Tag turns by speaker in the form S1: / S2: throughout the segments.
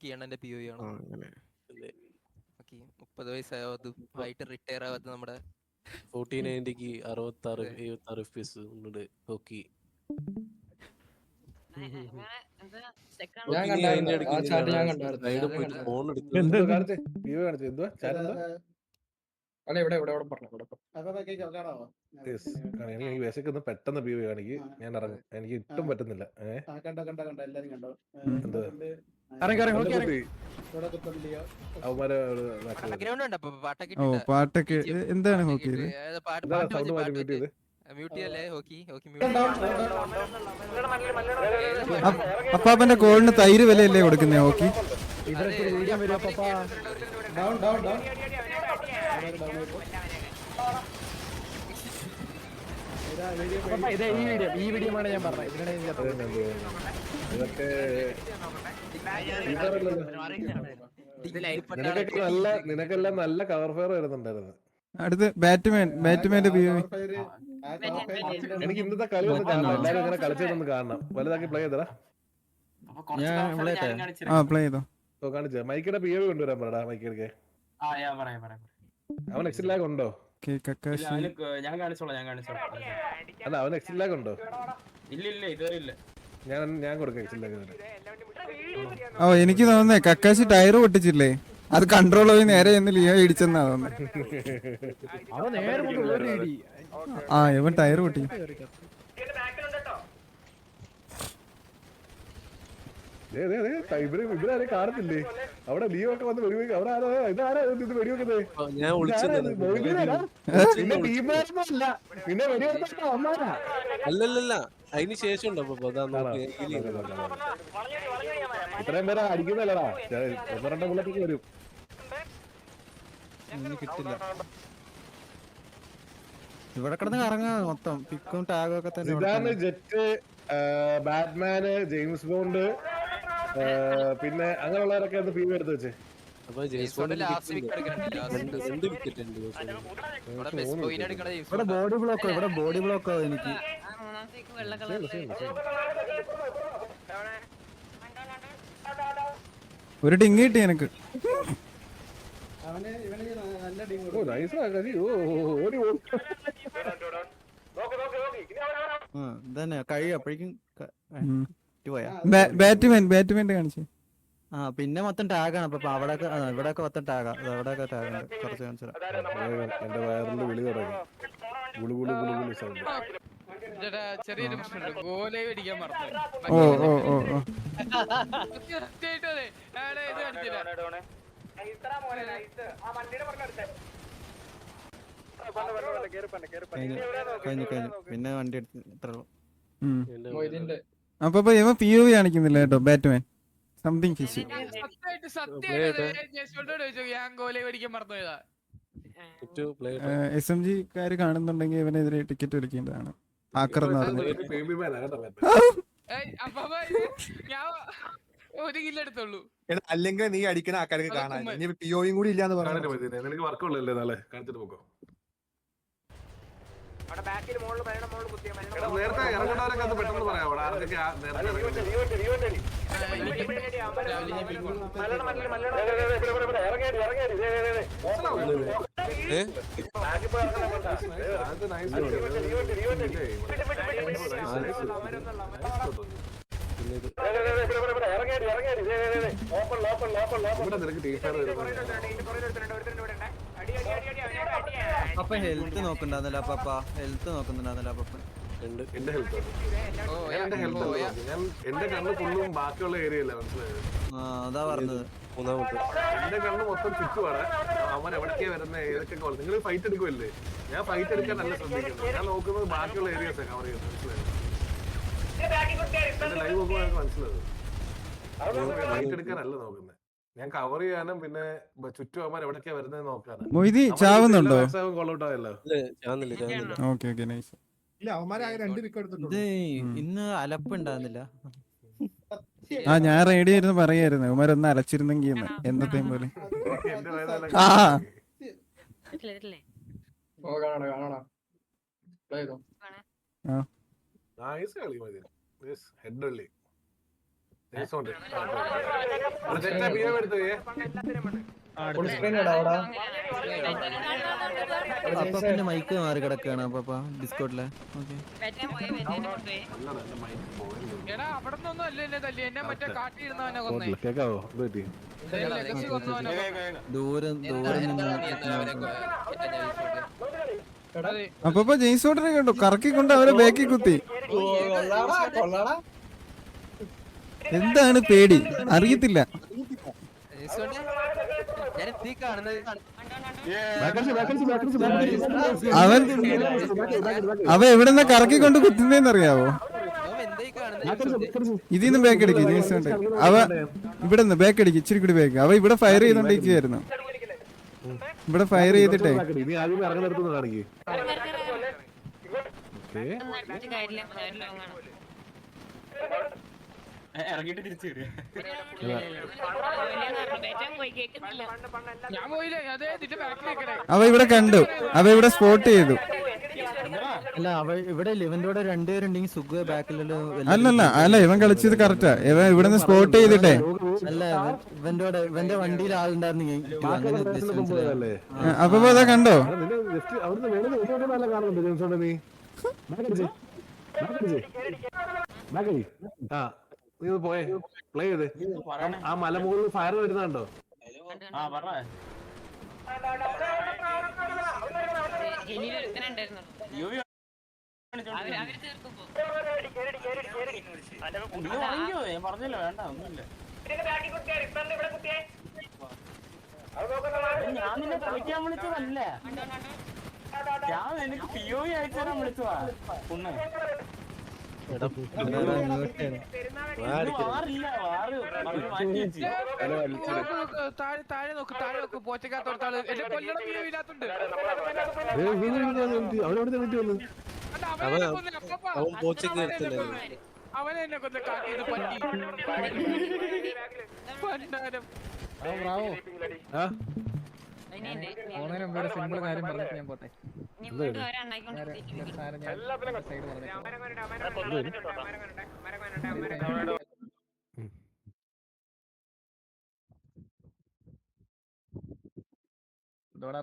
S1: കിയണ്ണന്റെ P O ആണ്.
S2: അങ്ങനെ
S1: 30 വയസ്സായത് ആയിട്ട് റിട്ടയർ ആവാത്ത നമ്മുടെ
S3: 4090 66 FPS ഉണ്ട് ഹോക്കി.
S4: ഞാൻ കണ്ടായിരുന്നു ആ ചാറ്റ്. ഞാൻ കണ്ടായിരുന്നു.
S3: ഫോൺ എടുത്ത്
S4: അല്ല ഇവിടെ ഇവിടെ പറഞ്ഞു.
S5: എനിക്ക് വിശക്കൊന്ന് പെട്ടെന്ന് പി കാണിക്ക്. ഞാൻ ഇറങ്ങും. എനിക്ക് ഇട്ടും പറ്റുന്നില്ല.
S1: ബാക്ക്ഗ്രൗണ്ട് ഉണ്ട്. അപ്പൊ
S2: ഓ പാട്ടൊക്കെ എന്താണ് ഹോക്കി?
S1: മ്യൂട്ട് ചെയ്യല്ലേ ഹോക്കി.
S2: അപ്പാപ്പന്റെ കോളിന് തൈര് വിലയല്ലേ കൊടുക്കുന്നേ ഹോക്കി?
S6: ഈ വീഡിയോ ആണ് ഞാൻ പറഞ്ഞത്.
S5: ഇതൊക്കെ നിനക്കെല്ലാം നല്ല കവർ ഫെയർ വരുന്നുണ്ടായിരുന്നു.
S2: അടുത്ത് ബാറ്റ്മാന്റെ പി ഒ.
S5: എനിക്ക് ഇന്നത്തെ കളി ഒന്ന് കാണണം. എല്ലാരും ഇങ്ങനെ കളിച്ചതൊന്ന് കാണണം. വലുതാക്കി പ്ലേ ചെയ്തടാ.
S2: പ്ലേ ചെയ്തോ.
S5: കാണിച്ച മൈക്കിയുടെ പി ഒ കൊണ്ടുവരാൻ പറടാ. മൈക്കിടക്കെ അവൻ എക്സിറ്റ് ലാഗ് ഉണ്ടോ? അല്ല അവൻ എക്സിറ്റ് ലാഗ് ഉണ്ടോ? ഞാൻ കൊടുക്കാം എക്സിറ്റ് ലാഗ്.
S2: ഓ എനിക്ക് തോന്നുന്നേ കക്കാശി ടയർ പൊട്ടിച്ചില്ലേ, അത് കൺട്രോൾ പോയി നേരെ എന്ന് ലിയോ ഇടിച്ചെന്നാ തോന്നുന്നത്. ഇവൻ ടയർ പൊട്ടി.
S5: ഇവരാരെ കാണത്തില്ലേ അവിടെ? ലിയോ ഒക്കെ വന്ന് വെടിവെക്കും. ഇതാരാ ഇത് വെടിവെക്കുന്നത്? പിന്നെ
S3: അല്ലല്ല അതിന് ശേഷം ഉണ്ടോ?
S5: ഇത്രയും പേരെ അടിക്കുന്നല്ലടാ. ഒന്ന് രണ്ടോ ബുള്ളറ്റൊക്കെ വരും.
S2: കിട്ടില്ല. ഇവിടെ കിടന്ന് കറങ്ങാ മൊത്തം പിക്കും ടാഗും ഒക്കെ തന്നെ.
S5: ഇതാണ് ജെറ്റ്, ബാറ്റ്മാന്, ജെയിംസ് ബോണ്ട്, പിന്നെ അങ്ങനെയുള്ളവരൊക്കെ ഒന്ന് ഫീവ് എടുത്ത് വെച്ച്.
S3: ഇവിടെ
S2: ബോഡി ബ്ലോക്കോ എനിക്ക്. ഒരു ഡിങ് കിട്ടി എനിക്ക്.
S6: തന്നെ കഴിയപ്പോഴേക്കും
S2: ബാറ്റ്മാൻ കാണിച്ചു.
S6: പിന്നെ മൊത്തം ടാഗാണ്. അപ്പൊ അവിടെയൊക്കെ ഇവിടെയൊക്കെ മൊത്തം ടാഗാ. അവിടെയൊക്കെ ടാഗുണ്ട്. കുറച്ച് കാണിച്ചു.
S5: എന്റെ വയറിൽ വിളി തുടങ്ങി. സൗണ്ട്.
S7: ചെറിയൊരു പ്രശ്നമുണ്ട്. ഗോലേ അടിക്കാൻ മറന്നു.
S6: കഴിഞ്ഞു. പിന്നെ വണ്ടി എടുത്ത്
S2: അപ്പൊ ഇവ പി ഒ കാണിക്കുന്നില്ല കേട്ടോ. Batman something fish. SMG കാര് കാണുന്നുണ്ടെങ്കിൽ ഇവനെതിരെ ടിക്കറ്റ് വിളിക്കേണ്ടതാണ്. ആക്രന്ന് പറഞ്ഞു.
S8: അല്ലെങ്കിൽ നീ അടിക്കണ ആൾക്കാർക്ക് കാണാൻ പിഒയും കൂടി ഇല്ലാന്ന് പറഞ്ഞു.
S5: നിനക്ക് വർക്കുള്ളല്ലേ നാളെ കാണിച്ചിട്ട് പോക്കോ. നേരത്തെ ഇറങ്ങേണ്ടവരൊക്കെ അത് പെട്ടെന്ന് പറയാം.
S6: അപ്പൊ ഹെൽത്ത് നോക്കണ്ടായിരുന്നല്ലോ. അപ്പൊ ഹെൽത്ത് നോക്കുന്നുണ്ടായിരുന്നല്ലോ. അപ്പൊ
S5: എന്റെ ഹെൽത്ത് എന്റെ കണ്ണ് ഫുള്ളും ബാക്കിയുള്ള ഏരിയ അല്ല. മനസ്സിലായത്?
S6: അതാ പറഞ്ഞത്.
S5: എന്റെ കണ്ണ് മൊത്തം ചുറ്റുപാടാ. അവൻ എവിടേക്കാ വരുന്നത്, ഏതൊക്കെ നിങ്ങൾ ഫൈറ്റ് എടുക്കുമല്ലേ? ഞാൻ ഫൈറ്റ് എടുക്കാൻ നല്ല ശ്രദ്ധിക്കുന്നു. ഞാൻ നോക്കുന്നത് ബാക്കിയുള്ള ഏരിയാസ് കവർ ചെയ്യുന്നത്. മനസ്സിലായത്? എന്റെ ലൈവ് നോക്കുമ്പോൾ എനിക്ക് മനസ്സിലായത്. ഫൈറ്റ് എടുക്കാനല്ല നോക്കുന്നത്, ഞാൻ കവർ ചെയ്യാനും പിന്നെ ചുറ്റുമാൻ എവിടേക്കാ വരുന്നത് നോക്കാനാണ്.
S2: മൊയ്തി ചാവുന്നുണ്ടോ?
S6: ഇന്ന് അലപ്പുണ്ടായിരുന്നില്ല.
S2: ഞാൻ റേഡിയോ ഇരുന്ന് പറയായിരുന്നു ഉമാരൊന്ന് അലച്ചിരുന്നെങ്കി എന്നത്തെയും പോലെ.
S5: ജെയ്സോണ്ട് ജെറ്റാ പിയോ എടുത്തേ
S4: ഫുൾ സ്ക്രീൻ ഇടാ അവിടെ
S6: അപ്പൊ പിന്നെ മൈക്ക് മാറി കിടക്കാണ് അപ്പൊ ഡിസ്കോഡിലെ ഓക്കെ.
S7: എടാ അവിടെ നിന്നൊന്നും അല്ല എന്നെ തല്ലി, എന്നെ മറ്റേ കാട്ടിയിരുന്നവനെ കൊന്നേ.
S5: കേക്കാവോ ഇത് പറ്റി
S7: ലഗസി കൊന്നവനെ കൊന്നേ.
S6: ദൂരം നിന്ന്
S7: അതെ.
S2: അപ്പൊ ജെയിംസ് ഓട്ടനെ കണ്ടു കറക്കിക്കൊണ്ട് അവരെ ബാക്കി കുത്തി.
S4: കൊള്ളാടാ
S2: എന്താണ് പേടി അറിയത്തില്ല.
S1: ഞാൻ തീ കാണുന്നത്
S2: അവൻ എവിടെന്നാ കറക്കിക്കൊണ്ട് കുത്തുന്നേന്നറിയാവോ?
S1: അവൻ എന്തായി കാണുന്നത്?
S2: ഇതിന്ന് ബാക്ക് അടിക്കും ജെയിംസ് ഓട്ടൻ. അവ ഇവിടെ നിന്ന് ബാക്ക് അടിക്കും ഇച്ചിരി കൂടി ബാക്ക്. അവ ഇവിടെ ഫയർ ചെയ്തോണ്ടിരിക്കുകയായിരുന്നു. ഇവിടെ ഫയർ ചെയ്തിട്ടേ
S5: നീ ആദ്യം ഇറങ്ങുന്നിടത്തുനിന്ന് കാണിക്കേ
S9: ഇറങ്ങിട്ട് തിരിച്ചു വരിക.
S7: ഞാൻ പോയില്ല, അതേ നിന്റെ ബാക്കിൽ നിൽക്കണേ.
S2: അവ ഇവിടെ കണ്ടു. അവ ഇവിടെ സ്പോട്ട് ചെയ്തു.
S6: അല്ല ഇവിടെ ഇവന്റെ കൂടെ രണ്ടുപേരുണ്ടെങ്കിൽ സുഖ ബാക്കിലുള്ള
S2: അല്ല ഇവൻ കളിച്ചത് കറക്റ്റാ. ഇവൻ ഇവിടുന്ന് സ്പോട്ട് ചെയ്തിട്ടേ
S6: അല്ല ഇവന്റെ വണ്ടിയിൽ ആളുണ്ടായിരുന്നെങ്കിൽ അങ്ങനെ ഉദ്ദേശിച്ചു മനസ്സിലായോ?
S2: അപ്പൊ അതാ കണ്ടോ?
S5: അവിടുന്ന് വേണമെന്ന് നല്ല കാണുന്നുണ്ട് ജെയിംസോണ്ട് നീ ആ നീ പോയേ പ്ലേ ചെയ്ത് ആ മലമുകളിൽ ഫയർ വരുന്നുണ്ടോ?
S9: ആ പറ. പറഞ്ഞില്ല വേണ്ട ഒന്നുമില്ല. ഞാൻ നിന്നെ കളിക്കാൻ വിളിച്ചതല്ല, ഞാൻ എനിക്ക് POV അയച്ചു തരാൻ വിളിച്ചതാ. ഒന്ന് വാറില്ല, വാറ് മാറ്റി വെച്ച്.
S7: താഴെ നോക്ക്, താഴെ നോക്ക്. പോച്ചക്കാത്തോടത്താള് എന്നെ കൊല്ലണം വീടിനകത്തുണ്ട്. അവനെ എന്നെ കൊല്ല കാട്ടിയത് പറ്റി. പണ്ടാരം.
S6: സിമ്പിൾ കാര്യം പറഞ്ഞിട്ട് ഞാൻ പോട്ടെ.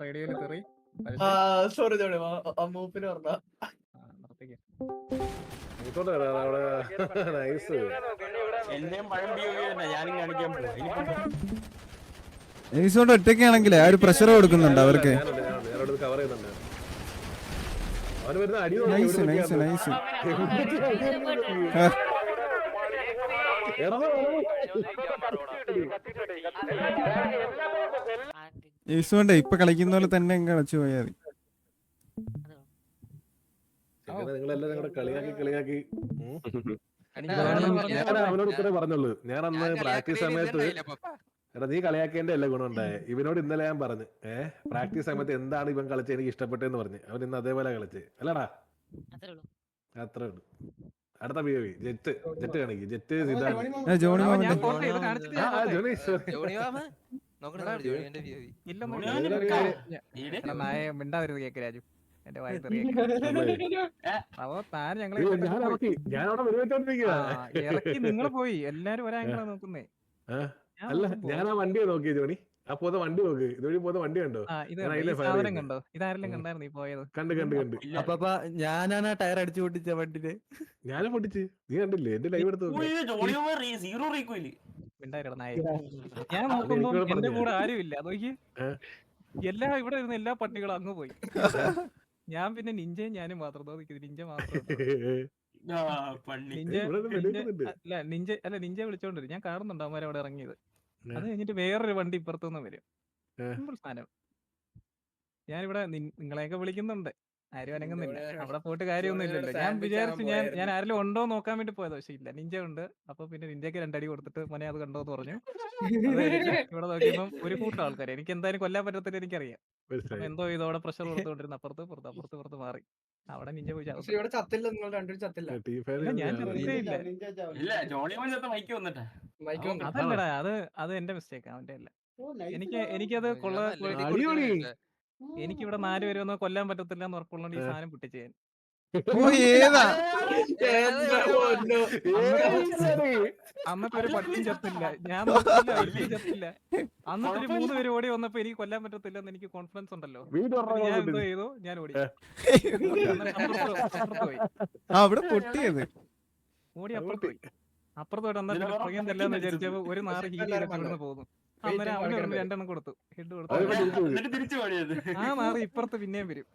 S6: റേഡിയോയിൽ തെറി
S4: സോറി മൂപ്പിന് പറഞ്ഞ
S9: എന്റെയും പഴം POV തന്നെ ഞാനും കാണിക്കാൻ പോകും.
S2: ജെയിംസ് ഓട്ടൻ ഒറ്റയ്ക്കാണെങ്കിലേ ആ ഒരു പ്രഷർ കൊടുക്കുന്നുണ്ട് അവർക്ക്.
S5: കവർ ചെയ്യുന്നുണ്ട് അവന് വരുന്ന അടി
S2: നൈസ് നൈസ് നൈസ്. ജെയിംസ് ഓട്ടൻ ഇപ്പൊ കളിക്കുന്ന പോലെ തന്നെ കളിച്ചു പോയാൽ മതി.
S5: നിങ്ങളെല്ലാം ഞങ്ങളുടെ കളിയാക്കി ഞാൻ അവനോട് ഇത്രേ പറഞ്ഞുള്ളൂ. ഞാൻ അന്ന് പ്രാക്ടീസ് സമയത്ത് എടാ നീ കളിയാക്കേണ്ട അല്ല ഗുണം ഉണ്ടായേ. ഇവനോട് ഇന്നലെ ഞാൻ പറഞ്ഞു പ്രാക്ടീസ് സമയത്ത് എന്താണ് ഇവൻ കളിച്ച് എനിക്ക് ഇഷ്ടപ്പെട്ടെന്ന് പറഞ്ഞു. അവൻ ഇന്ന് അതേപോലെ കളിച്ച് അല്ലടാ. അത്രേ ഉള്ളൂ. അടുത്ത POV ജെറ്റ് കാണിക്കും. ജെറ്റ്
S2: ജോണി മാമന്റെ
S6: മിണ്ടാവരുത് കേക്ക് രാജു എന്റെ വായത്ത് അപ്പൊ താൻ ഞങ്ങളെ ഇറക്കി നിങ്ങൾ പോയി എല്ലാരും ഒരാങ്ങളെ നോക്കുന്നേ.
S5: അല്ല ഞാൻ ആ വണ്ടിയെ നോക്കിയ ജോണി. ആ പോന്ന വണ്ടി നോക്ക്. ഇതുവഴി പോന്ന വണ്ടി കണ്ടോ?
S6: സാധനം കണ്ടോ? ഇതാരെല്ലാം കണ്ടായിരുന്നു ഈ പോയത്?
S5: കണ്ട്
S6: അപ്പൊ ഞാനാണ് ആ ടയർ അടിച്ചു പൊട്ടിച്ച വണ്ടിന്.
S5: ഞാനും പൊട്ടിച്ച്. നീ കണ്ടില്ലേ എന്റെ ലൈവ് എടുത്ത്
S6: മിണ്ടായിരടാ നായ. ഞാൻ നോക്കുമ്പോ എന്റെ കൂടെ ആരും ഇല്ല. നോക്കി എല്ലാ ഇവിടെ ഇരുന്ന എല്ലാ പട്ടികളും അങ്ങ് പോയി. ഞാൻ പിന്നെ നിഞ്ചയും ഞാനും മാത്രം നിഞ്ച മാത്രം നിഞ്ച വിളിച്ചോണ്ടിരും. ഞാൻ കാണുന്നുണ്ട് അവന്മാരെ അവിടെ ഇറങ്ങിയത്. അത് കഴിഞ്ഞിട്ട് വേറൊരു വണ്ടി ഇപ്പുറത്തുനിന്ന് വരും. സിമ്പിൾ സാധനം. ഞാനിവിടെ നിങ്ങളെയൊക്കെ വിളിക്കുന്നുണ്ട്, ആരും അനങ്ങുന്നില്ല. അവിടെ പോയിട്ട് കാര്യമൊന്നും ഇല്ലല്ലോ. ഞാൻ വിചാരിച്ചു ഞാൻ ആരെങ്കിലും ഉണ്ടോ നോക്കാൻ വേണ്ടി പോയത്. പക്ഷെ ഇല്ല, നിഞ്ച ഉണ്ട്. അപ്പൊ പിന്നെ നിഞ്ചയ്ക്ക് 2 അടി കൊടുത്തിട്ട് മോനെ അത് കണ്ടോന്ന് പറഞ്ഞു. ഇവിടെ നോക്കിയപ്പോ ഒരു കൂട്ടം ആൾക്കാരെ എനിക്ക് എന്തായാലും കൊല്ലാൻ പറ്റത്തില്ല എനിക്കറിയാം. എന്തോ ഇതോടെ പ്രഷർ കൊടുത്തോണ്ടിരുന്ന അപ്പുറത്ത് മാറി. അവിടെ നിഞ്ച പോയി
S4: ഇവിടെ ചത്തില്ല, നിങ്ങൾ രണ്ടുപേരും ചത്തില്ല.
S6: ഞാൻ ചത്തിട്ടേ ഇല്ല. അതല്ലടാ, അത് എന്റെ മിസ്റ്റേക്ക്, അവന്റെ അല്ല. എനിക്കത് എനിക്കിവിടെ 4 പേര് വന്നാൽ കൊല്ലാൻ പറ്റത്തില്ല എന്ന് ഉറപ്പുള്ളതുകൊണ്ട് ഈ സാധനം പൊട്ടിച്ച് ഞാൻ
S2: ഓ ഏതാ
S4: എന്റെ പൊന്നോ.
S6: അന്നത്തെ ഒരു പട്ടിയും ചത്തില്ല, ഞാൻ നോക്കിയില്ല, ഒരിക്കലും ചത്തില്ല. അന്നത്തെ ഒരു 3 പേര് ഓടി വന്നപ്പോ എനിക്ക് കൊല്ലാൻ പറ്റത്തില്ലെന്ന് എനിക്ക് കോൺഫിഡൻസ് ഉണ്ടല്ലോ. ഞാൻ എന്തോ ചെയ്തു, ഞാൻ ഓടി. അപ്പുറത്ത് പോയി,
S2: അവിടെ പൊട്ടിയത്.
S6: ഓടി അപ്പുറത്ത് പോയി. അപ്പുറത്ത് പോയിട്ട് എന്നിട്ട് പുറകെ ചെല്ലാന്ന് വിചാരിച്ചപ്പോ ഒരു 4 ഹീൽ ചെയ്തൊക്കെ ഇവിടുന്ന് പോകുന്നു. അന്നേരം അവന് 2 കൊടുത്തു, ഹെഡ് കൊടുത്തു. ആ 4 ഇപ്പുറത്ത് പിന്നെയും വരും.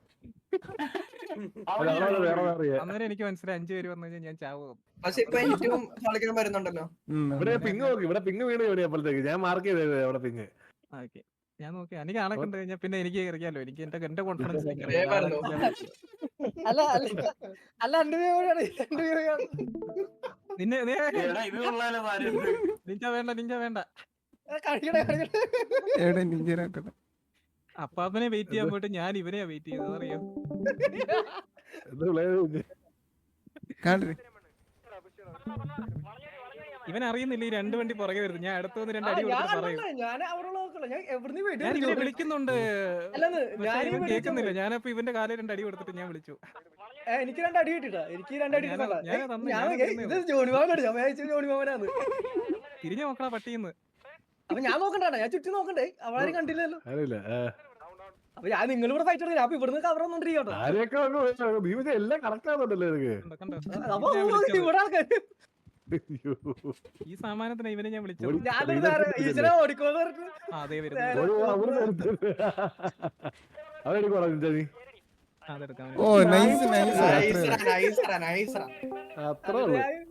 S6: അന്നേരം എനിക്ക് മനസ്സിലായി 5 പേര് വന്നു കഴിഞ്ഞാൽ ഞാൻ ചാവും.
S4: പക്ഷെ ഇപ്പൊ എനിക്കും കളിക്കാൻ വരുന്നുണ്ടല്ലോ.
S5: ഇവിടെ പിങ് നോക്കി, ഇവിടെ പിങ് വീണ് എവിടെയപ്പോഴത്തേക്ക് ഞാൻ മാർക്ക് ചെയ്തത് അവിടെ പിങ്.
S6: ഓക്കെ, ഞാൻ നോക്കി. എനിക്ക് ആളെ കണ്ടു കഴിഞ്ഞാൽ പിന്നെ എനിക്ക് അറിയാലോ, എനിക്ക് എന്റെ കോൺഫിഡൻസ് നിന്നെ നിഞ്ച വേണ്ട.
S2: എവിടെ നിഞ്ചനാക്കട്ടെ.
S6: അപ്പാപ്പനെ വെയിറ്റ് ചെയ്യാൻ പോയിട്ട് ഞാൻ ഇവനെയാ വെയിറ്റ് ചെയ്തത്, അറിയോ?
S2: കാണില്ലേ
S6: ഇവൻ അറിയുന്നില്ല ഈ 2 വണ്ടി പുറകെ വരുന്നത്. ഞാൻ അടുത്തുനിന്ന് 2 അടി കൊടുത്തിട്ട് പറയും ഞാൻ ഇവനെ വിളിക്കുന്നുണ്ട്, ഇവൻ കേൾക്കുന്നില്ല. ഞാനപ്പോ ഇവന്റെ കാലിൽ 2 അടി കൊടുത്തിട്ട് ഞാൻ വിളിച്ചു.
S4: എനിക്ക് 2 അടി കിട്ടിട്ടാ, എനിക്ക് 2 അടി
S6: തിരിഞ്ഞു നോക്കണ പട്ടിന്ന്.
S4: അപ്പൊ ഞാൻ നോക്കണ്ട, ഞാൻ ചുറ്റും നോക്കണ്ടേ, അവളാരും കണ്ടില്ലല്ലോ. അപ്പൊ ഞാൻ നിങ്ങളിവിടെ ഫൈറ്റ് എടുക്കില്ല, അപ്പൊ ഇവിടുന്ന് കവർ വന്നോണ്ടിരിക്കട്ടോ.
S5: എല്ലാം കറക്റ്റ് ആവുന്നുണ്ടല്ലോ
S4: ഇവിടെ ആൾക്കാർ
S6: ഈ സാമാനത്തിന് ഇവനെ ഞാൻ വിളിച്ചത്.
S4: ഈശ്വര ഓടിക്കോന്ന് പറഞ്ഞു.
S6: അതേ വരുന്നു.
S2: ഓ നൈസ് നൈസ്.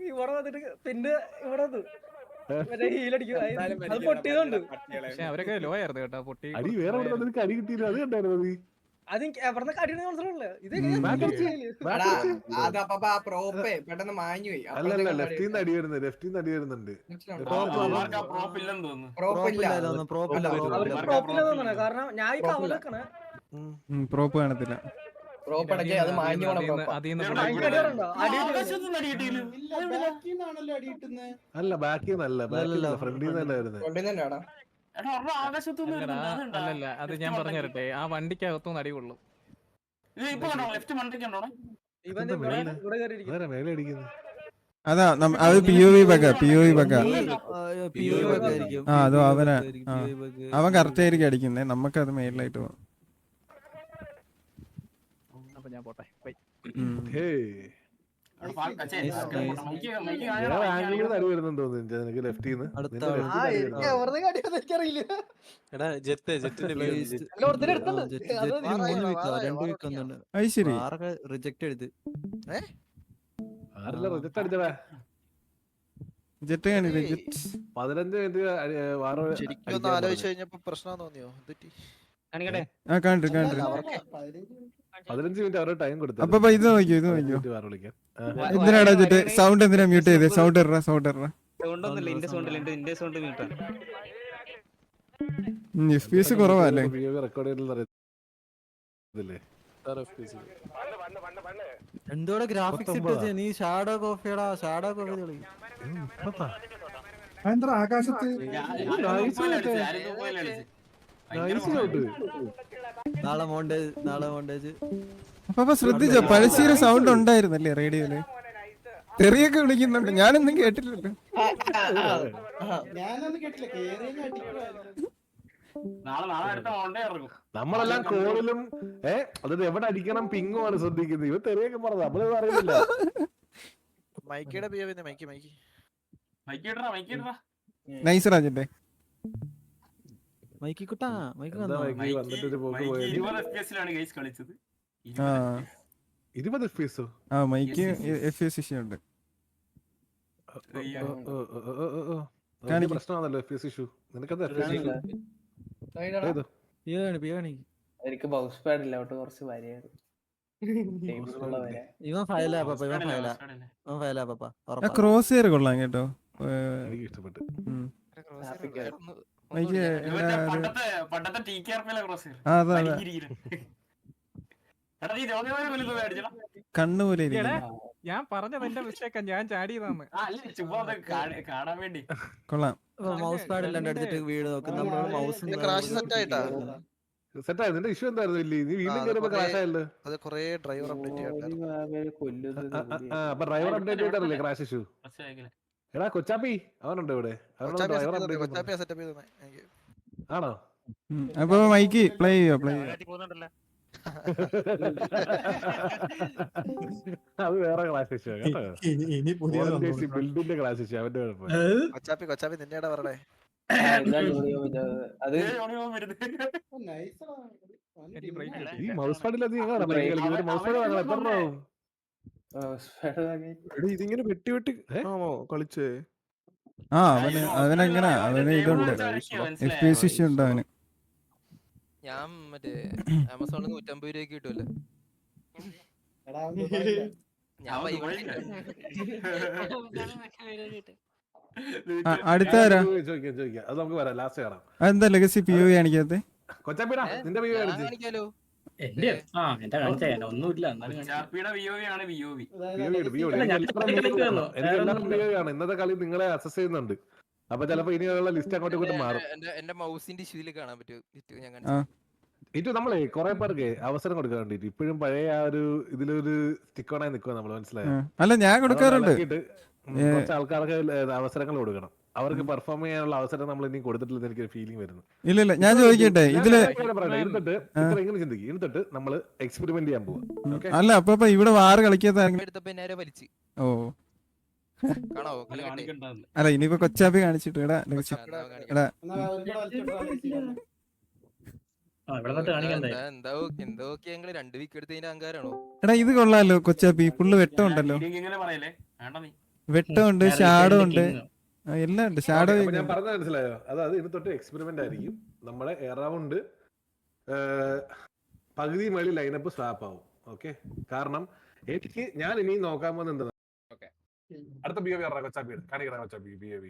S4: ഇവിടെ വന്നിട്ട് പിന്നെ ഇവിടെ വന്നു ഹീലടിക്കും, അത് പൊട്ടിയതുണ്ട്.
S6: പക്ഷെ അവരൊക്കെ ലോ ആയിരുന്നു കേട്ടോ, പൊട്ടി.
S5: അടി വേറെ അടി കിട്ടിയില്ല, അത് കണ്ടായിരുന്നു നീ?
S4: അത് എവിടെ കടിയുടെ മനസ്സിലുള്ളു. ഇത് പെട്ടെന്ന് മാഞ്ഞു പോയി.
S5: അല്ലല്ല, ലെഫ്റ്റിന്ന് അടി വരുന്നുണ്ട്, ലെഫ്റ്റിന്ന് അടി വരുന്നുണ്ട്.
S4: കാരണം ഞാൻ ഈ കവർ വെക്കണേ
S2: പ്രോപ്പ് കാണത്തില്ല.
S4: അത് മാഞ്ഞു
S5: അല്ല ബാക്കി നല്ല ഫ്രണ്ടിൽ തന്നെ വരുന്നത്.
S6: അല്ലല്ല, അത് ഞാൻ പറഞ്ഞു തരട്ടെ, ആ വണ്ടിക്കകത്തുനിന്ന് അടി കൊള്ളും.
S5: മേലെ അടിക്കുന്നത്
S2: അതാ അത് POV ബഗ. ആ അതോ അവനാ, അവൻ കറക്റ്റ് ആയിരിക്കും അടിക്കുന്നേ. നമുക്കത് മേലായിട്ട് പോവാം.
S6: അപ്പൊ ഞാൻ പോട്ടെ, ബൈ.
S5: അടി വരുന്നുണ്ടോ നിനക്ക് ലെഫ്റ്റിന്ന്?
S2: അത് ശരി.
S1: റിജക്ട് എടുത്ത്
S5: റിജക്ട് അടിച്ചടാ.
S2: ജെറ്റ് കാണില്ല.
S5: 15 മിനിറ്റ്
S1: ആലോചിച്ച് കഴിഞ്ഞപ്പോ പ്രശ്നം തോന്നിയോ?
S2: ആ കണ്ടു
S5: 15 മിനിറ്റ് അവരുടെ ടൈം കൊടുത്തു.
S2: അപ്പൊ ഇത് നോക്കിയോ, ഇത് നോക്കിയോ. എന്തിനാടാ ജെറ്റ് സൗണ്ട് എന്തിനാ മ്യൂട്ട് ചെയ്തേ? സൗണ്ട് ഇടറാ. FPS കുറവല്ലേ?
S1: എന്തോടെ ഗ്രാഫിക്സ് ഇട്ടത് നീ? ഷാഡോ കോഫിയടാ, ഷാഡോ കോഫി കളി.
S8: ആകാശത്ത്
S1: നാളെ മോണ്ടേജ്.
S2: അപ്പൊ ശ്രദ്ധിച്ചോ, പഴശ്ശിയുടെ സൗണ്ട് ഉണ്ടായിരുന്നല്ലേ റേഡിയോയില്? തെറിയൊക്കെ വിളിക്കുന്നുണ്ട്, ഞാനൊന്നും കേട്ടില്ലല്ലോ.
S5: നമ്മളെല്ലാം കോളിലും അതായത് എവിടെ അടിക്കണം പിങ്ങുമാണ് ശ്രദ്ധിക്കുന്നത്. ഇവ തെറിയൊക്കെ പറഞ്ഞത് നമ്മളത് അറിയുന്നില്ല.
S2: നൈസ് രാജന്റെ
S1: മൈക്കി കുട്ടാ, മൈക്ക്
S5: വന്നിട്ട് പോക്ക് പോയത്. 20 FPS
S2: ആ മൈക്ക് FPS ഇഷ്യൂ ഉണ്ട്.
S5: പ്രശ്നമാണല്ലോ FPS ഇഷ്യൂ. നിനക്കെന്താ FPS ഇഷ്യൂ?
S9: എനിക്ക് ബൗസ് പാഡ് ഇല്ല, കുറച്ച് വരെയാണ്.
S1: ഇവൻ ഫയലാ പാപ്പ.
S2: ക്രോസ് ഹെയർ കൊള്ളാം കേട്ടോ.
S5: എനിക്ക് ഇഷ്ടപ്പെട്ടു.
S2: കണ്ണുപോലെ
S6: ഞാൻ പറഞ്ഞത് എന്റെ മിസ്റ്റേക്കാ, ഞാൻ ചാടിയതാന്ന്.
S2: കൊള്ളാം.
S1: മൗസ് പാഡ് ഇല്ലാണ്ട് അടിച്ചിട്ട് വീട് നോക്കും. നമ്മള് മൗസ്
S10: ക്രാഷ് സെറ്റ് ആയിട്ടാ.
S5: സെറ്റായി. നിന്റെ ഇഷ്യൂ എന്തായിരുന്നു? ഇല്ലേ നീ വീണ്ടും കയറിയപ്പോ ക്രാഷ് ആയല്ലോ.
S10: അത് കൊറേ ഡ്രൈവർ അപ്ഡേറ്റ്
S5: അപ്പൊ ഡ്രൈവർ അപ്ഡേറ്റ് ചെയ്തല്ലേ ക്രാഷ് ഇഷ്യൂ? എടാ കൊച്ചാപ്പി അവനുണ്ടോ ഇവിടെ? അവനോട് ഡ്രൈവർ അപ്ഡേറ്റ്
S10: സെറ്റപ്പ് ചെയ്തു.
S5: ആണോ?
S2: അപ്പൊ മൈക്ക് പ്ലേ ചെയ്യോ? പ്ലേ ചെയ്യോ?
S5: അത് വേറെ ക്ലാസ് ഇഷ്യൂ കേട്ടോ. ബിൽഡിന്റെ ക്ലാസ് ഇഷ്യൂ അവന്റെ കുഴപ്പം.
S10: കൊച്ചാപ്പി നിന്റെ പറയണേ.
S5: ഈ മൗസ് പാഡിൽ മൗസ് പാഡ് വാങ്ങണം. എത്ര രൂപ ആവും?
S8: ഇതിങ്ങനെ വെട്ടി വെട്ടി കളിച്ചേ.
S2: ആ അവനെങ്ങനെ അവന് ഇതുണ്ട്, FPS ഇഷ്യൂ ഉണ്ട് അവന്.
S1: ഞാൻ മറ്റേ ആമസോണിൽ 150 രൂപയ്ക്ക് കിട്ടുമല്ലോ. ഞാൻ
S2: അടുത്താരാ?
S5: ചോദിക്കാം അത് നമുക്ക് വരാം, ലാസ്റ്റ് കയറാം.
S2: അതെന്താ ലെഗസി POV കാണിക്കാത്ത?
S5: കൊച്ചാപ്പിടാ നിന്റെ POV കാണിച്ചു.
S1: കാണിക്കാലോ.
S5: ഇന്നത്തെ കളി നിങ്ങളെ അസസ് ചെയ്യുന്നുണ്ട്. അപ്പൊ ചിലപ്പോ ഇനിയുള്ള ലിസ്റ്റ് അങ്ങോട്ടും ഇങ്ങോട്ടും മാറും.
S1: എന്റെ മൗസിന്റെ ഇഷ്യൂല് കാണാൻ പറ്റും. ഞാൻ
S5: ഇത് നമ്മളെ കുറെ പേർക്ക് അവസരം കൊടുക്കാൻ വേണ്ടിട്ട് ഇപ്പോഴും പഴയ ആ ഒരു ഇതിലൊരു സ്റ്റിക്ക് ഓണായി നിൽക്കുക നമ്മൾ, മനസ്സിലായോ?
S2: അല്ല ഞാൻ കൊടുക്കാറുണ്ട്.
S5: കുറച്ച് ആൾക്കാർക്ക് അവസരങ്ങൾ കൊടുക്കണം. അവർക്ക് പെർഫോം ചെയ്യാനുള്ള അവസരം നമ്മൾ ഇനി കൊടുത്തിട്ടില്ലെന്ന് എനിക്കൊരു ഫീലിംഗ് വരുന്നു.
S2: ഇല്ല ഞാൻ ചോദിക്കട്ടെ, ഇതില്
S5: ഇങ്ങനെ ചിന്തിക്കും. എന്നിട്ട് നമ്മൾ എക്സ്പെരിമെന്റ് ചെയ്യാൻ പോവാം.
S2: അല്ല അപ്പൊ ഇവിടെ വാറ് കളിക്കാത്ത
S1: വലിച്ചു.
S2: ഓ
S1: കാണാവോ?
S2: അല്ല ഇനിയിപ്പോ കൊച്ചാപ്പി കാണിച്ചിട്ട് എടാ എടാ
S1: എന്തൊക്കെ 2 വീക്ക് എടുത്തതിന്റെ അഹങ്കാരാണോ?
S2: എടാ ഇത് കൊള്ളാലോ കൊച്ചാപ്പി. ഫുള്ള് വെട്ടമുണ്ടല്ലോ, വെട്ടമുണ്ട്, ഷാഡോ ഉണ്ട്, എല്ലാം ഉണ്ട്. ഷാഡോ
S5: ഞാൻ പറഞ്ഞത് മനസ്സിലായോ? അതായത് ഇത് തൊട്ട് എക്സ്പെരിമെന്റ് ആയിരിക്കും. നമ്മളെ എറൗണ്ട് പകുതി മേളിൽ ലൈനപ്പ് സ്വാപ്പ് ആവും. ഓക്കെ, കാരണം എനിക്ക് ഞാൻ ഇനി നോക്കാൻ പോകുന്നത് എന്താ, അടുത്ത BOV കൊച്ചാപ്പി കാണിക്കണ. കൊച്ചാപ്പി BOV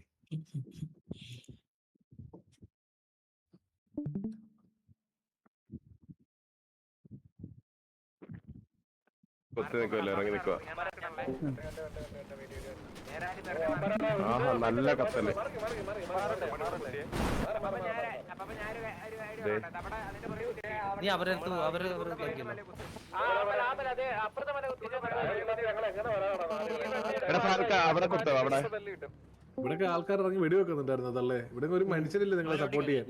S5: ഇറങ്ങി നിൽക്കുക. നല്ല കത്തല്ലേ. അവിടെ കൊത്തോ? അവിടെ ഇവിടൊക്കെ ആൾക്കാർ ഇറങ്ങി വെടിവെക്കുന്നുണ്ടായിരുന്നു അതല്ലേ? ഇവിടെ ഒരു മനുഷ്യനില്ല നിങ്ങളെ സപ്പോർട്ട് ചെയ്യാൻ.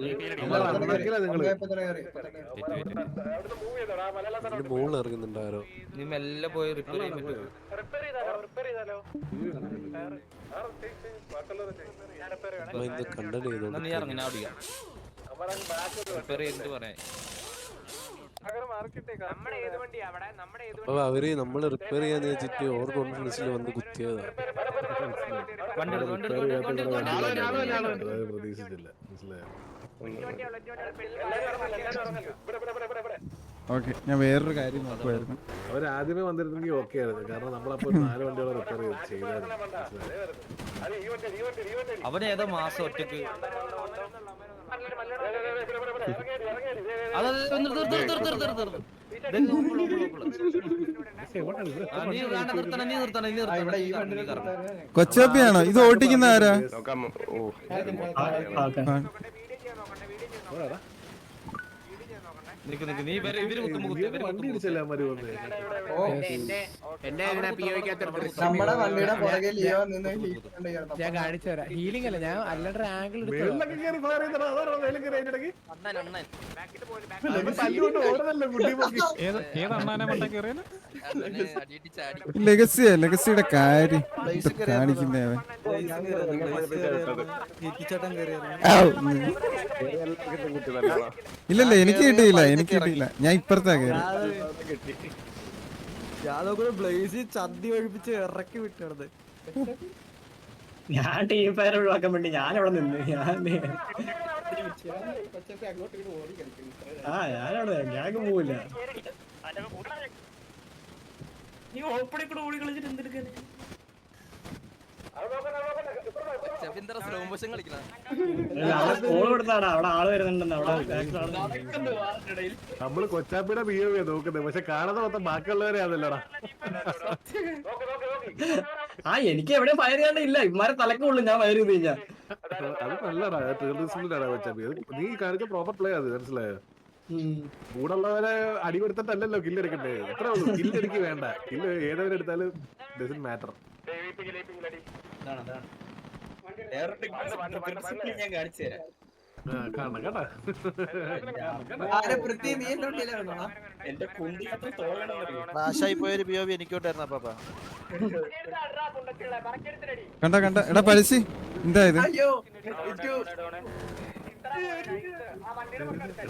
S3: മുകളിൽ ഇറങ്ങുന്നുണ്ടാരോ?
S1: നീ മെല്ലെ പോയി റിപ്പയർ
S3: കണ്ടന്റ് ചെയ്തോ? അപ്പൊ അവര് നമ്മള് റിപ്പയർ ചെയ്യാന്ന് വെച്ചിട്ട് ഓവർ കോൺഫിഡൻസിൽ വന്ന് കുത്തിയതാ.
S5: പ്രതീക്ഷിച്ചില്ല, മനസ്സിലായോ?
S2: ഓക്കെ, ഞാൻ വേറൊരു കാര്യം നോക്കുമായിരുന്നു.
S5: അവരാദ്യമേ വന്നിരുന്നെങ്കിൽ ഓക്കെ ആയിരുന്നു. കാരണം നമ്മളപ്പോ 4 വണ്ടിയോളം റിപ്പയർ ചെയ്തായിരുന്നു.
S1: അവനേതോ മാസം ഒറ്റക്ക്
S2: കൊച്ചാപ്പിയാണോ ഇത് ഓട്ടിക്കുന്ന? ആരാ?
S4: നമ്മുടെ വണ്ടിയുടെ പുറകെ ലിയോ നിന്ന് ഞാൻ കാണിച്ചു തരാം. ഹീലിംഗ് അല്ല, ഞാൻ അല്ലാണ്ട് ആംഗിൾ
S2: ലെഗസിയുടെ കാര്യം കാണിക്കുന്നേ അവൻ. ഇല്ലല്ല എനിക്ക് കിട്ടിയില്ല, ഞാൻ ഇപ്പുറത്താ കയറി.
S4: ബ്ലേസ് ചന്തി ഒഴിപ്പിച്ച് ഇറക്കി വിട്ടത്.
S9: ഞാൻ ടീം ഫയർ ഒഴിവാക്കാൻ വേണ്ടി ഞാൻ അവിടെ നിന്ന് ഞാനവിടെ ഞാൻ പോവില്ല. നീ ഓപ്പണിൽ കൂടെ ഓടി കളിച്ചിട്ട് എന്തെടുക്കാൻ? അവിടെ ആള് വരുന്നുണ്ടെന്ന്.
S5: നമ്മള് കൊച്ചാപ്പിയുടെ BOV നോക്കുന്നത്, പക്ഷെ കാണുന്ന മൊത്തം ബാക്കിയുള്ളവരെ അതല്ലടാ.
S9: എനിക്ക് എവിടെ ഫയർ ചെയ്യാണ്ടില്ല. ഇമാരെ തലക്കുള്ളൂ ഞാൻ ഫയർ ചെയ്ത് കഴിഞ്ഞാൽ.
S5: അത് നല്ലടാ, കൊച്ചാപ്പി നീ കാണിച്ച പ്രോപ്പർ പ്ലേ അത്, മനസ്സിലായോ? കൂടെ ഉള്ളവരെ അടികൊടുത്തിട്ടല്ലല്ലോ കില്ലെടുക്കണ്ടേ. എത്ര കില്ലെനിക്ക് വേണ്ട. കില്ല് ഏതവരെടുത്താലും ഡസന്റ് മാറ്റർ.
S9: ഞാൻ കാണിച്ചു തരാം.
S5: കാണണം കേട്ടാ.
S9: എന്റെ കുണ്ടി അത്ര തോന്നണം.
S10: നാശായി പോയൊരു POV എനിക്കുണ്ടായിരുന്നു അപ്പാ.
S2: കണ്ട കണ്ട എടാ പഴശ്ശി എന്തായത്?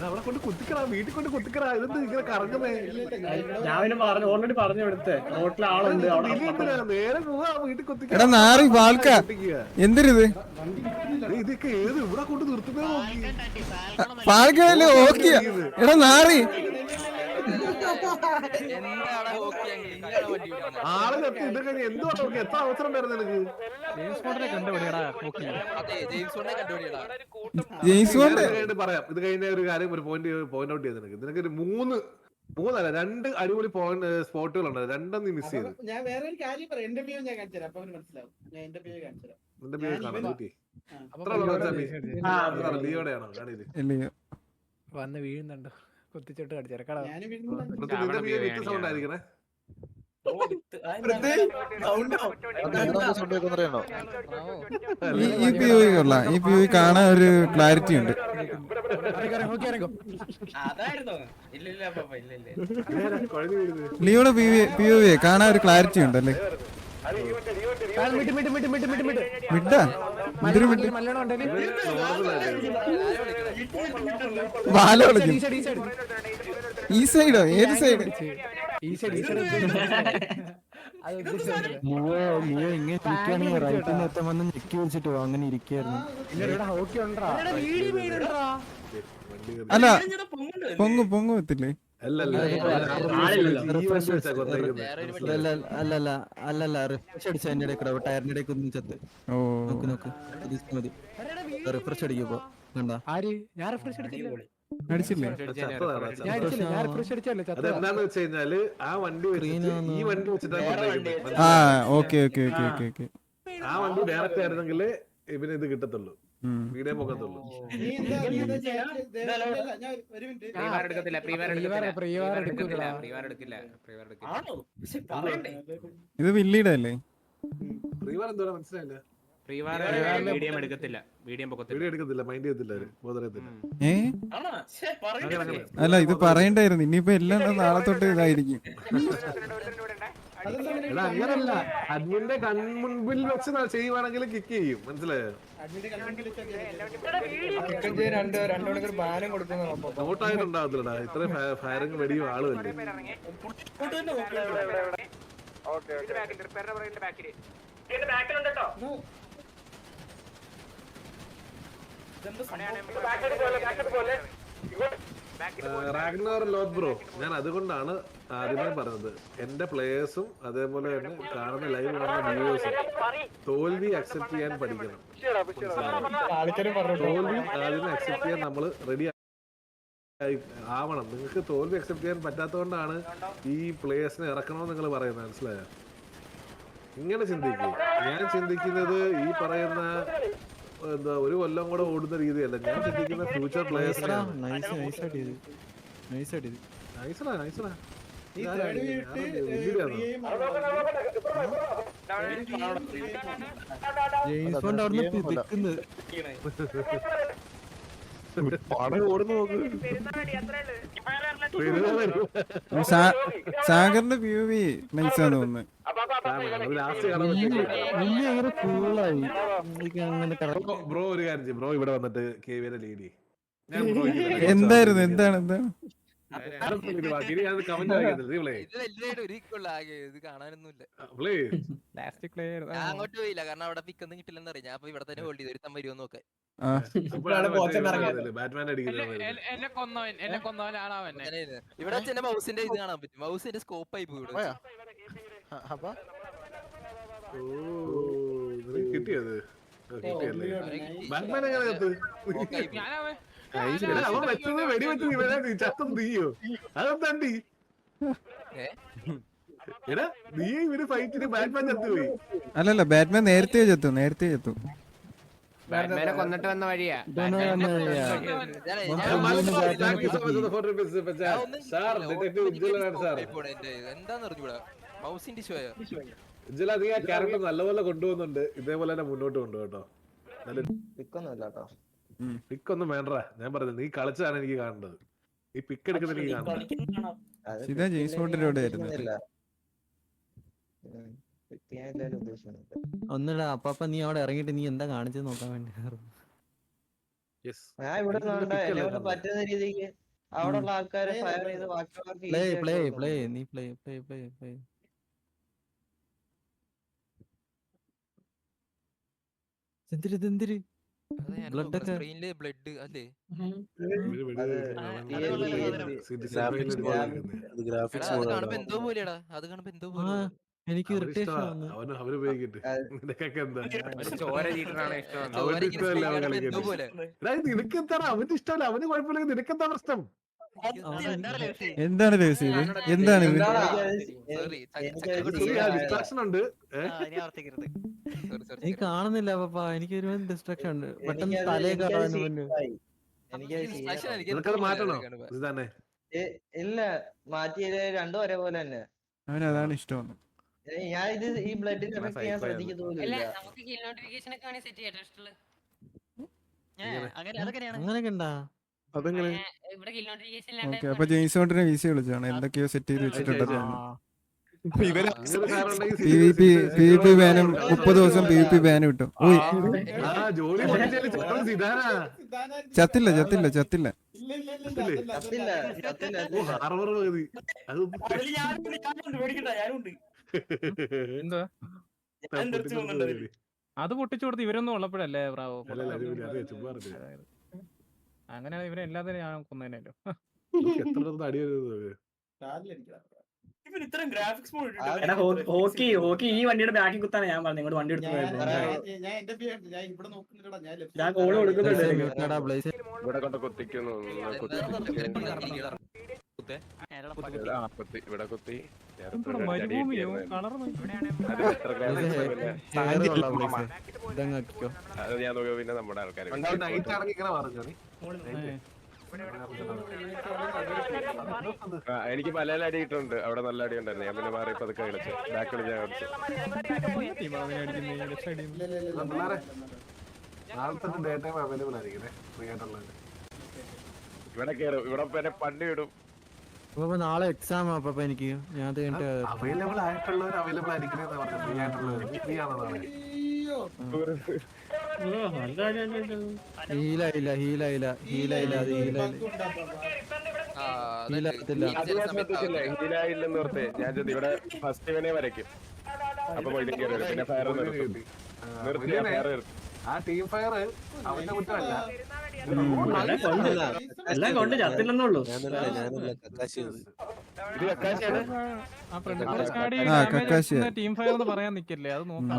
S5: അവിടെ കൊണ്ട് കുത്തിക്കടാ, വീട്ടിൽ കൊണ്ട് കുത്തിക്കടാ. ഇതെന്ത് ഇങ്ങനെ കറങ്ങുന്നേ?
S4: ഞാൻ പറഞ്ഞു ഓൾറെഡി പറഞ്ഞു എടുത്തേ റോട്ടിലെ ആളുണ്ട്
S5: നേരെ പോവാ വീട്ടിൽ കുത്തിക്ക.
S2: എടാ നാറി പാൽക്ക എന്തിരിത്?
S5: ഇതൊക്കെ ഏത് ഇവിടെ കൊണ്ട് നിർത്തുന്നേ നോക്കി.
S2: പാൽക്കല്ലേ ഓക്കിയ? എടാ നാറി
S5: ആളെ നിർത്തി ഇതൊക്കെ എന്തുവാ നോക്കി? എത്ര അവസരം ഉണ്ടായിരുന്നു നിനക്ക്?
S2: ജെയിംസ് ബോണ്ട്
S5: പറയാം. ഇത് കഴിഞ്ഞ ഒരു കാര്യം ഒരു പോയിന്റ് ഔട്ട് ചെയ്ത് നിനക്ക് ഒരു മൂന്നല്ല 2 അടിപൊളി സ്പോട്ടുകൾ ഉണ്ട്. 2 നീ മിസ് ചെയ്തു.
S4: ഞാൻ വേറെ ഒരു കാര്യം പറയാം. എന്റെ POV ഞാൻ കാണിച്ചു തരാം. അപ്പൊ മനസ്സിലാവും. ഞാൻ എന്റെ POV കാണിച്ചു തരാം.
S5: നിന്റെ പേര് കാണാൻ പറ്റി. ലിയോടെയാണോ കാണിയത്?
S6: വന്ന് വീഴുന്നുണ്ടോ? കുത്തിച്ചോട്ട് കടിച്ചേരാ.
S4: ഞാൻ
S5: വിത്ത് സൗണ്ട് ആയിരിക്കണേ.
S2: ഈ POV കൊള്ളാം. ഈ POV കാണാൻ ഒരു ക്ലാരിറ്റി ഉണ്ട്. ലിയോടെ POV കാണാൻ ഒരു ക്ലാരിറ്റി ഉണ്ടല്ലേ? മിഡാ എന്തൊരു മിഡ് ബാല വിളിക്കും. ഈ സൈഡോ? ഏത് സൈഡ്?
S3: അങ്ങനെ ഇരിക്കായിരുന്നു.
S2: അല്ല പൊങ്ങു എത്തില്ലേ?
S3: അല്ലല്ല റിഫ്രഷ് അടിച്ച അതിന്റെ ഇടയ്ക്ക് ടയറിന്റെ ഇടയ്ക്ക് ഒന്നും ചത്ത്. നോക്ക് നോക്ക് മതി. റിഫ്രഷ് അടിക്കുമ്പോ കണ്ടാ
S2: അടിച്ചില്ലേ?
S5: അതെന്താന്ന് വെച്ച് കഴിഞ്ഞാല് ആ വണ്ടി ഈ വണ്ടി വെച്ചിട്ടാണ്.
S2: ആ okay okay okay okay okay.
S5: ആ വണ്ടി ഡയറക്റ്റ് ആയിരുന്നെങ്കിൽ ഇവന് ഇത് കിട്ടത്തുള്ളൂ, വീഡിയോ പോകത്തുള്ളൂ.
S2: ഇത് വില്ലിയുടെ അല്ലേ?
S5: പ്രീവാർ എന്തോടാ മനസ്സിലായില്ല.
S7: വീഡിയോ എടുക്കത്തില്ല,
S5: വീഡിയോ എടുക്കത്തില്ല, മൈൻഡ് ചെയ്യത്തില്ല അവര്, ബോധരത്തില്ല.
S2: അല്ല ഇത് പറയണ്ടായിരുന്നു. ഇനിയിപ്പോ എല്ലാം നാളെ തൊട്ട് ഇതായിരിക്കും.
S5: അങ്ങനല്ല, അഡ്മിന്റെ കൺമുൻപിൽ വെച്ച് ചെയ്യുവാണെങ്കിൽ കിക്ക് ചെയ്യും, മനസ്സിലായോ? നോട്ടായിട്ടുണ്ടാവത്തില്ലടാ, ഇത്ര ഫയറിങ് വെടിയും ആളുമല്ലേ. റാഗ്നർ ലോത്ത് ബ്രോ, ഞാൻ അതുകൊണ്ടാണ് ആദ്യമേ പറഞ്ഞത്, എന്റെ പ്ലേയേഴ്സും അതേപോലെ തന്നെ കാണുന്ന ലൈവ് കാണുന്ന വ്യൂവേഴ്സും തോൽവി അക്സെപ്റ്റ് ചെയ്യാൻ പഠിക്കണം. തോൽവി ആദ്യമേ അക്സെപ്റ്റ് ചെയ്യാൻ നമ്മൾ റെഡി ആവണം. നിങ്ങൾക്ക് തോൽവി അക്സെപ്റ്റ് ചെയ്യാൻ പറ്റാത്തതുകൊണ്ടാണ് ഈ പ്ലേയേഴ്സിനെ ഇറക്കണമെന്ന് നിങ്ങൾ പറയുന്നത്, മനസ്സിലായോ? ഇങ്ങനെ ചിന്തിക്കും. ഞാൻ ചിന്തിക്കുന്നത് ഈ പറയുന്ന എന്താ ഒരു കൊല്ലം കൂടെ ഓടുന്ന രീതിയല്ല, ഞാൻ ചിന്തിക്കുന്ന ഫ്യൂച്ചർ പ്ലേയേഴ്സിനെയാണ്.
S2: സാഗറിന്റെ POV നൈസാന്ന് തോന്നുന്നു.
S5: ബ്രോ ഒരു കാര്യം ചെയ്യും, ബ്രോ ഇവിടെ വന്നിട്ട് KVനെ ലീഡ് ചെയ്യും.
S2: എന്താണ്
S1: അങ്ങോട്ട് പോയില്ല, കാരണം അവിടെ പിക്കൊന്നും കിട്ടില്ലെന്ന് അറിയാം. ഞാൻ അപ്പൊ ഇവിടെ തന്നെ ഹോൾഡ് ചെയ്ത് ഒരുത്തം വരുമോ നോക്കാൻ. ഇവിടെ വെച്ച് മൗസിന്റെ ഇത് കാണാൻ പറ്റും, മൗസിന്റെ സ്കോപ്പ് ആയി പോയി.
S5: കിട്ടിയത് ബാറ്റ്മാൻ എങ്ങനെ അവൻ വെച്ചത് വെടിവെച്ച് ചത്തം തീയോ? അതെന്താണ്ടി എടാ, നീ ഇവര് ഫൈറ്റിന് ബാറ്റ്മാൻ ചത്തുപോയി.
S2: അല്ലല്ല, ബാറ്റ്മാൻ നേരത്തെ ചത്തു.
S7: ബാറ്റ്മാനെ കൊന്നിട്ട് വന്ന വഴിയാ
S1: എന്താന്ന് അറിഞ്ഞൂടാ മൗസിന്റെ ഷോയാ
S5: ഇജ്ജല നീ ആ ക്യാരക്ടർ നല്ലപോലെ കൊണ്ടുപോകുന്നുണ്ട്. ഇതേപോലെ തന്നെ മുന്നോട്ട് കൊണ്ടുപോട്ടോ. പിക്കൊന്നും വേണ്ടടാ. ഞാൻ പറഞ്ഞു നീ കളിച്ചാണ് എനിക്ക് കാണേണ്ടത്. ഈ പിക്ക് എടുക്കുന്ന എനിക്ക് കാണുന്നത്.
S2: ഇതാ ജെയിംസ് ബോണ്ടിന്റെ കൂടെ ആയിരുന്നു.
S3: ഒന്നുമില്ല അപ്പാപ്പ നീ അവിടെ ഇറങ്ങിയിട്ട് നീ എന്താ കാണിച്ചത് നോക്കാൻ വേണ്ടി.
S10: പറ്റുന്ന രീതിക്ക് അവിടെയുള്ള ആൾക്കാരെ ഫയർ ചെയ്ത്
S3: പ്ലേ പ്ലേ പ്ലേ നീ പ്ലേ പ്ലേ പ്ലേ പ്ലേ. എന്തിരി
S1: സ്ക്രീനില് ബ്ലഡ് അല്ലേ? കാണുമ്പോ എന്തോ പോലെയാടാ. അത് കാണുമ്പോ എന്തോ പോലെ.
S3: എനിക്ക് ഇറിറ്റേഷൻ വന്നു.
S5: നിനക്കെന്താണ് അവന്റെ ഇഷ്ടമല്ല, അവന് കുഴപ്പമില്ലെങ്കിൽ നിനക്കെന്താ പ്രശ്നം?
S2: എന്താണ് രഹസ്യം ഇത്? എന്താണ് ഇത്?
S5: ഡിസ്ട്രാക്ഷൻ ഉണ്ട്.
S3: എനിക്ക് കാണുന്നില്ല പപ്പ, എനിക്ക് ഒരു ഡിസ്ട്രാക്ഷൻ ഉണ്ട്. പെട്ടെന്ന് തലേ കയറാൻ മുന്നേ
S5: നിനക്കത് മാറ്റണോ? ഇതന്നെ
S10: ഇല്ല, മാറ്റിയത് രണ്ടും ഒരേപോലെ തന്നെ.
S2: അവനതാണ് ഇഷ്ടം.
S10: ഞാൻ ഇത് ഈ ബ്ലഡിന്റെ എഫക്ട് ഞാൻ ശ്രദ്ധിക്കുന്നില്ല.
S3: അങ്ങനെയൊക്കെ ഉണ്ടാ?
S2: ഓക്കെ, അപ്പൊ ജെയിംസ് ബോണ്ടിനെ വീസി വിളിച്ചാണ്. എന്തൊക്കെയോ സെറ്റ് ചെയ്ത് വെച്ചിട്ടുണ്ടെന്ന് PvP ബാനും 30 ദിവസം PvP ബാനും കിട്ടും. ചത്തില്ല.
S6: എന്താ അത് പൊട്ടിച്ചു കൊടുത്ത് ഇവരൊന്നും ഉള്ളപ്പോഴല്ലേ ബ്രാവോ? അങ്ങനെയാണ് ഇവരെ എല്ലാത്തിനും ഞാൻ കൊന്നേനല്ലോ.
S4: ഹോക്കി ഈ വണ്ടിയുടെ ബാക്കിൽ കുത്താണ് ഞാൻ പറഞ്ഞു. ഇങ്ങോട്ട് വണ്ടി എടുത്ത് ഞാൻ കോള് കൊടുക്കുന്നുണ്ട്.
S6: മരുഭൂമിയോ കളർ
S5: പിന്നെ നമ്മുടെ ആൾക്കാർ എനിക്ക് പല അടി കിട്ടുന്നുണ്ട്. അവിടെ നല്ല അടി ഉണ്ടായിരുന്നു. ഞാൻ പിന്നെ മാറി പതുക്കെ കളിച്ചു. ബാക്ക് കളി ഞാൻ കളിച്ചു. ഇവിടെ കയറും. ഇവിടെ പിന്നെ പണ്ട് വിടും.
S3: നാളെ എക്സാം അപ്പൊ എനിക്ക് ഞാൻ
S5: അവൈലബിൾ ആയിട്ടുള്ളവർ അവൈലബിൾ ആയിരിക്കണേന്ന് പറഞ്ഞു. ഫ്രീ ആയിട്ടുള്ളവർ ഫ്രീ ആണോ നാളെ?
S3: ഹീലായില്ല
S5: ഹീലായില്ലെന്ന് ഓർത്തേ ഞാൻ ഇവിടെ ഫസ്റ്റ് ഇവനെ വരയ്ക്കും. അപ്പൊ പോയിട്ട് കയറി പിന്നെ ഫയർ നിർത്തി ഫയർ നിർത്തി. ആ ടീം ഫയർ അവന്റെ കുറ്റമല്ല.
S4: എല്ലാം കൊണ്ട് ചത്തില്ലെന്നുള്ളൂ.
S6: ടീം ഫയർ എന്ന് പറയാൻ നിക്കല്ലേ, അത് നോക്കാം.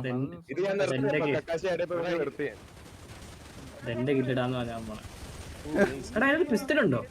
S4: എന്റെ കിട്ടിടാന്ന് പറയാൻ പോണേ. എടാ, പിസ്റ്റലുണ്ടോ?